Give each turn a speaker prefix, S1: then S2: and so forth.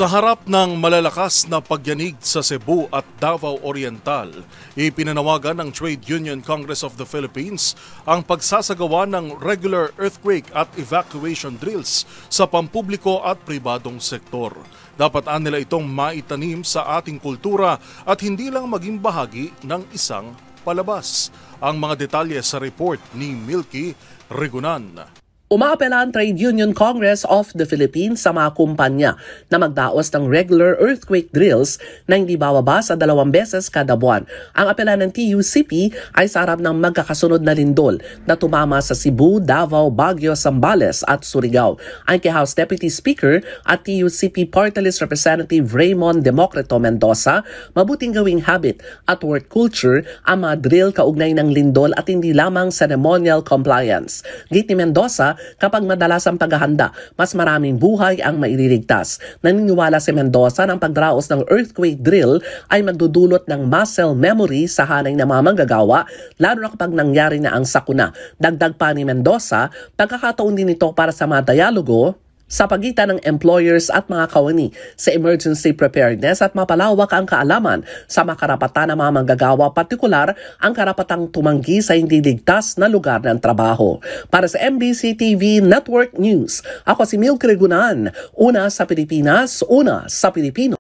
S1: Sa harap ng malalakas na pagyanig sa Cebu at Davao Oriental, ipinanawagan ng Trade Union Congress of the Philippines ang pagsasagawa ng regular earthquake at evacuation drills sa pampubliko at pribadong sektor. Dapat nila itong maitanim sa ating kultura at hindi lang maging bahagi ng isang palabas. Ang mga detalye sa report ni Milky Rigunan.
S2: Umaapela ang Trade Union Congress of the Philippines sa mga kumpanya na magdaos ng regular earthquake drills na hindi bababa sa 2 beses kada buwan. Ang apela ng TUCP ay sa harap ng magkakasunod na lindol na tumama sa Cebu, Davao, Baguio, Zambales at Surigao. Ang kay House Deputy Speaker at TUCP Party List Representative Raymond Democrito Mendoza, mabuting gawing habit at work culture ang mga drill kaugnay ng lindol at hindi lamang ceremonial compliance. Gate ni Mendoza, kapag madalas ang paghahanda, mas maraming buhay ang maililigtas. Naniniwala si Mendoza na ang pagdraos ng earthquake drill ay magdudulot ng muscle memory sa hanay ng mga manggagawa, lalo na kapag nangyari na ang sakuna. Dagdag pa ni Mendoza, pagkakataon din ito para sa mga dialogo sa pagitan ng employers at mga kawani sa emergency preparedness at mapalawak ang kaalaman sa makarapatan ng mga manggagawa, partikular ang karapatang tumanggi sa hindi ligtas na lugar ng trabaho. Para sa MBC TV Network News, ako si Milky Rigunan, una sa Pilipinas, una sa Pilipino.